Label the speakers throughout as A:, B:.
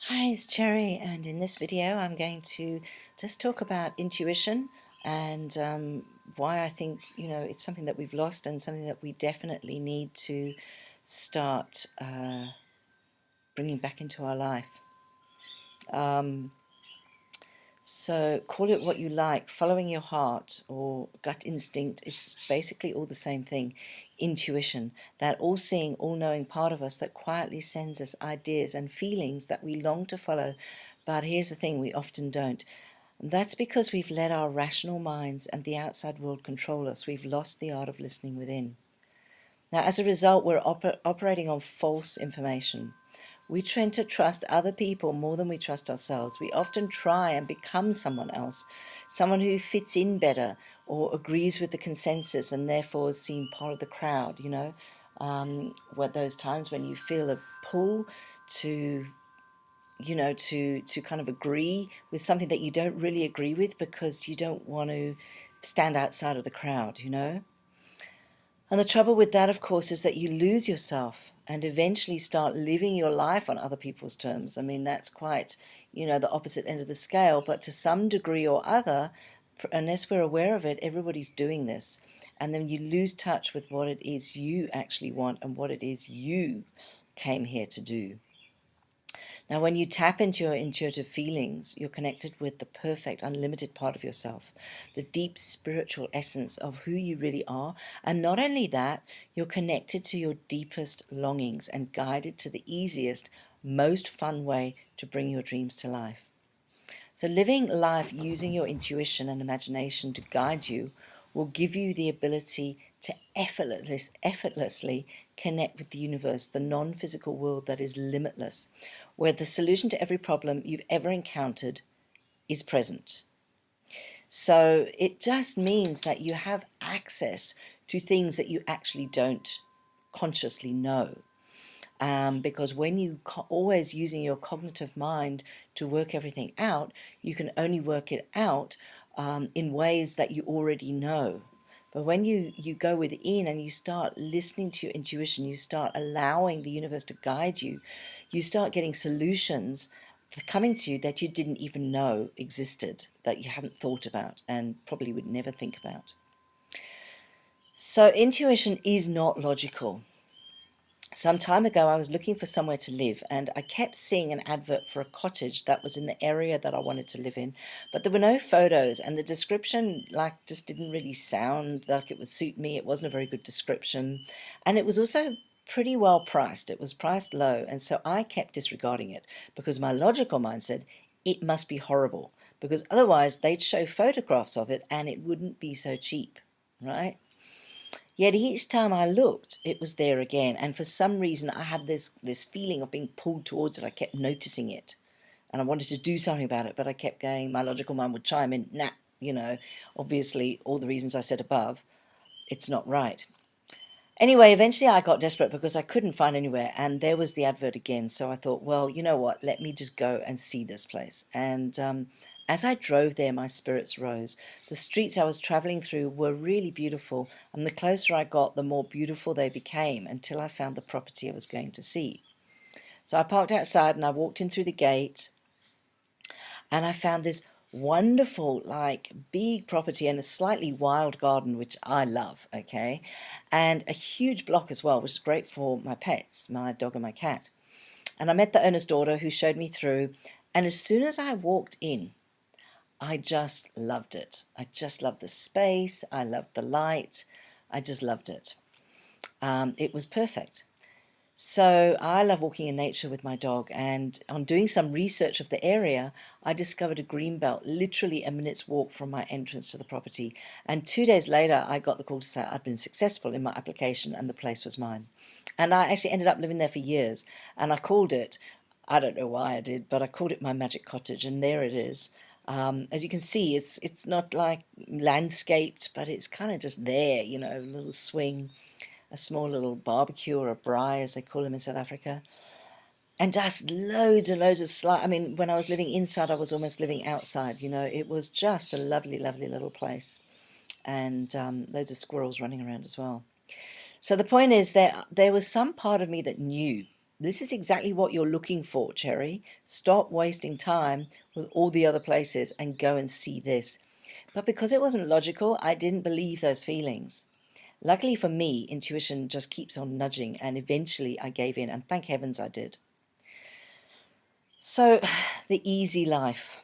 A: Hi, it's Cherry, and in this video I'm going to just talk about intuition and why I think, it's something that we've lost and something that we definitely need to start bringing back into our life. So call it what you like, following your heart or gut instinct, it's basically all the same thing. Intuition, that all-seeing, all-knowing part of us that quietly sends us ideas and feelings that we long to follow. But here's the thing, we often don't. And that's because we've let our rational minds and the outside world control us. We've lost the art of listening within. Now, as a result, we're operating on false information. We tend to trust other people more than we trust ourselves. We often try and become someone else, someone who fits in better or agrees with the consensus and therefore is seen part of the crowd, what those times when you feel a pull to to kind of agree with something that you don't really agree with because you don't want to stand outside of the crowd. And the trouble with that, of course, is that you lose yourself and eventually start living your life on other people's terms. I mean, that's quite, the opposite end of the scale. But to some degree or other, unless we're aware of it, everybody's doing this. And then you lose touch with what it is you actually want and what it is you came here to do. Now, when you tap into your intuitive feelings, you're connected with the perfect, unlimited part of yourself, the deep spiritual essence of who you really are. And not only that, you're connected to your deepest longings and guided to the easiest, most fun way to bring your dreams to life. So living life using your intuition and imagination to guide you will give you the ability to effortlessly connect with the universe, the non-physical world that is limitless, where the solution to every problem you've ever encountered is present. So it just means that you have access to things that you actually don't consciously know. Because when you always using your cognitive mind to work everything out, you can only work it out in ways that you already know. But when you go within and you start listening to your intuition, you start allowing the universe to guide you, you start getting solutions coming to you that you didn't even know existed, that you haven't thought about and probably would never think about. So intuition is not logical. Some time ago, I was looking for somewhere to live and I kept seeing an advert for a cottage that was in the area that I wanted to live in, but there were no photos and the description just didn't really sound like it would suit me. It wasn't a very good description and it was also pretty well priced. It was priced low, and so I kept disregarding it because my logical mind said it must be horrible because otherwise they'd show photographs of it and it wouldn't be so cheap, right? Yet each time I looked, it was there again. And for some reason, I had this feeling of being pulled towards it. I kept noticing it. And I wanted to do something about it, but I kept going. My logical mind would chime in, nah, obviously, all the reasons I said above, it's not right. Anyway, eventually I got desperate because I couldn't find anywhere. And there was the advert again. So I thought, well, you know what? Let me just go and see this place. And as I drove there, my spirits rose. The streets I was traveling through were really beautiful, and the closer I got, the more beautiful they became until I found the property I was going to see. So I parked outside and I walked in through the gate, and I found this wonderful, like, big property and a slightly wild garden, which I love, okay, and a huge block as well, which is great for my pets, my dog and my cat. And I met the owner's daughter who showed me through, and as soon as I walked in, I just loved it. I just loved the space. I loved the light. I just loved it. It was perfect. So I love walking in nature with my dog, and on doing some research of the area, I discovered a green belt literally a minute's walk from my entrance to the property. And 2 days later, I got the call to say I'd been successful in my application and the place was mine. And I actually ended up living there for years, and I called it, I don't know why I did, but I called it my magic cottage, and there it is. As you can see, it's not like landscaped, but it's kind of just there, a little swing, a small little barbecue or a braai, as they call them in South Africa, and just loads and loads of I mean, when I was living inside, I was almost living outside. It was just a lovely, lovely little place, and loads of squirrels running around as well. So the point is that there was some part of me that knew This is exactly what you're looking for, Cherry. Stop wasting time with all the other places and go and see this. But because it wasn't logical, I didn't believe those feelings. Luckily for me, intuition just keeps on nudging, and eventually I gave in, and thank heavens I did. So, the easy life.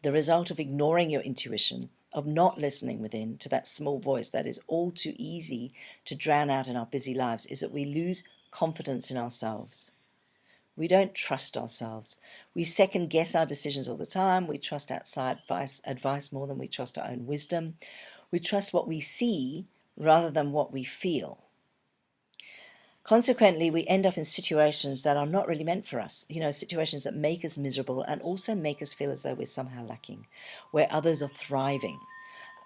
A: The result of ignoring your intuition, of not listening within to that small voice that is all too easy to drown out in our busy lives, is that we lose confidence in ourselves. We don't trust ourselves. We second guess our decisions all the time. We trust outside advice more than we trust our own wisdom. We trust what we see rather than what we feel. Consequently, we end up in situations that are not really meant for us, situations that make us miserable and also make us feel as though we're somehow lacking, where others are thriving.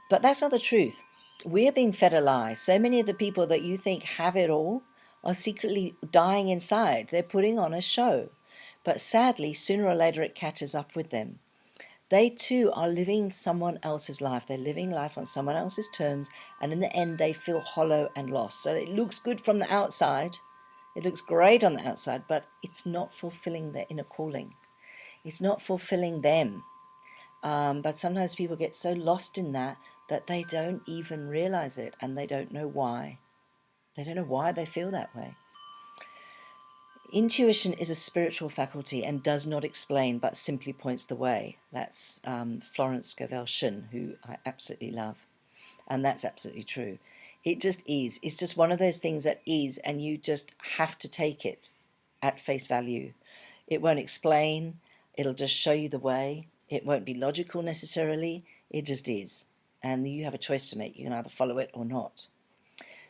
A: But that's not the truth. We're being fed a lie. So many of the people that you think have it all are secretly dying inside. They're putting on a show. But sadly, sooner or later it catches up with them. They too are living someone else's life. They're living life on someone else's terms, and in the end they feel hollow and lost. So it looks good from the outside. It looks great on the outside, but it's not fulfilling their inner calling. It's not fulfilling them. But sometimes people get so lost in that they don't even realize it, and they don't know why. They don't know why they feel that way. Intuition is a spiritual faculty and does not explain, but simply points the way. That's Florence Scovel Shinn, who I absolutely love. And that's absolutely true. It just is. It's just one of those things that is, and you just have to take it at face value. It won't explain. It'll just show you the way. It won't be logical necessarily. It just is. And you have a choice to make. You can either follow it or not.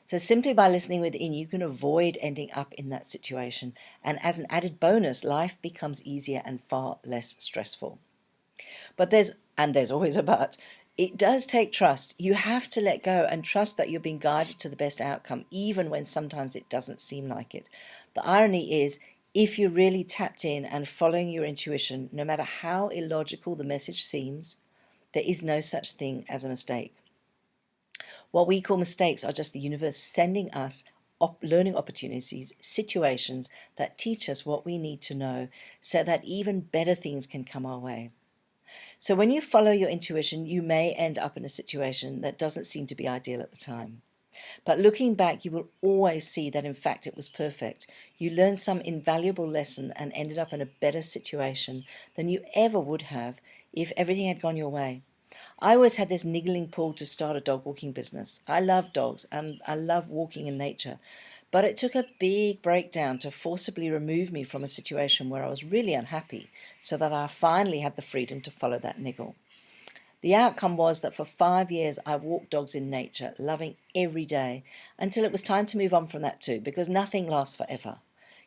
A: So simply by listening within, you can avoid ending up in that situation. And as an added bonus, life becomes easier and far less stressful. But there's always a but. It does take trust. You have to let go and trust that you're being guided to the best outcome, even when sometimes it doesn't seem like it. The irony is, if you're really tapped in and following your intuition, no matter how illogical the message seems, there is no such thing as a mistake. What we call mistakes are just the universe sending us learning opportunities, situations that teach us what we need to know so that even better things can come our way. So when you follow your intuition, you may end up in a situation that doesn't seem to be ideal at the time. But looking back, you will always see that in fact it was perfect. You learned some invaluable lesson and ended up in a better situation than you ever would have if everything had gone your way. I always had this niggling pull to start a dog walking business. I love dogs and I love walking in nature. But it took a big breakdown to forcibly remove me from a situation where I was really unhappy so that I finally had the freedom to follow that niggle. The outcome was that for 5 years I walked dogs in nature, loving every day, until it was time to move on from that too, because nothing lasts forever.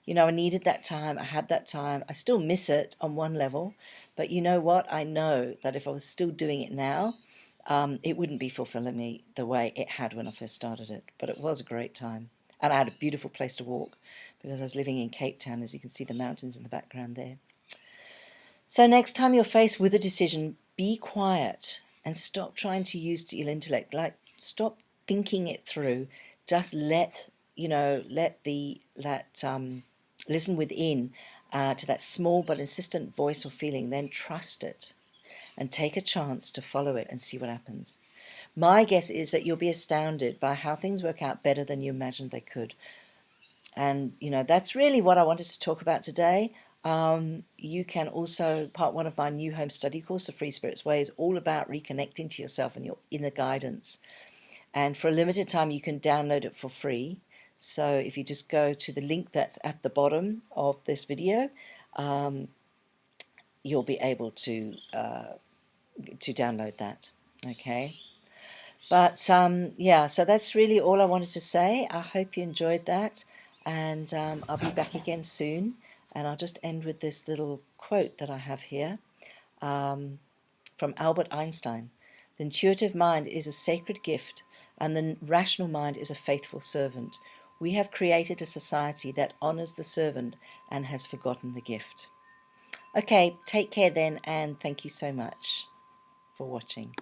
A: I needed that time, I had that time, I still miss it on one level, but you know what? I know that if I was still doing it now, it wouldn't be fulfilling me the way it had when I first started it, but it was a great time. And I had a beautiful place to walk because I was living in Cape Town, as you can see the mountains in the background there. So next time you're faced with a decision, be quiet and stop trying to use your intellect. Stop thinking it through. Just listen within to that small but insistent voice or feeling. Then trust it and take a chance to follow it and see what happens. My guess is that you'll be astounded by how things work out better than you imagined they could. And, that's really what I wanted to talk about today. You can also, part one of my new home study course, The Free Spirit's Way, is all about reconnecting to yourself and your inner guidance. And for a limited time, you can download it for free. So if you just go to the link that's at the bottom of this video, you'll be able to download that. Okay. But yeah, so that's really all I wanted to say. I hope you enjoyed that, and I'll be back again soon. And I'll just end with this little quote that I have here from Albert Einstein. The intuitive mind is a sacred gift, and the rational mind is a faithful servant. We have created a society that honors the servant and has forgotten the gift. Okay, take care then, and thank you so much for watching.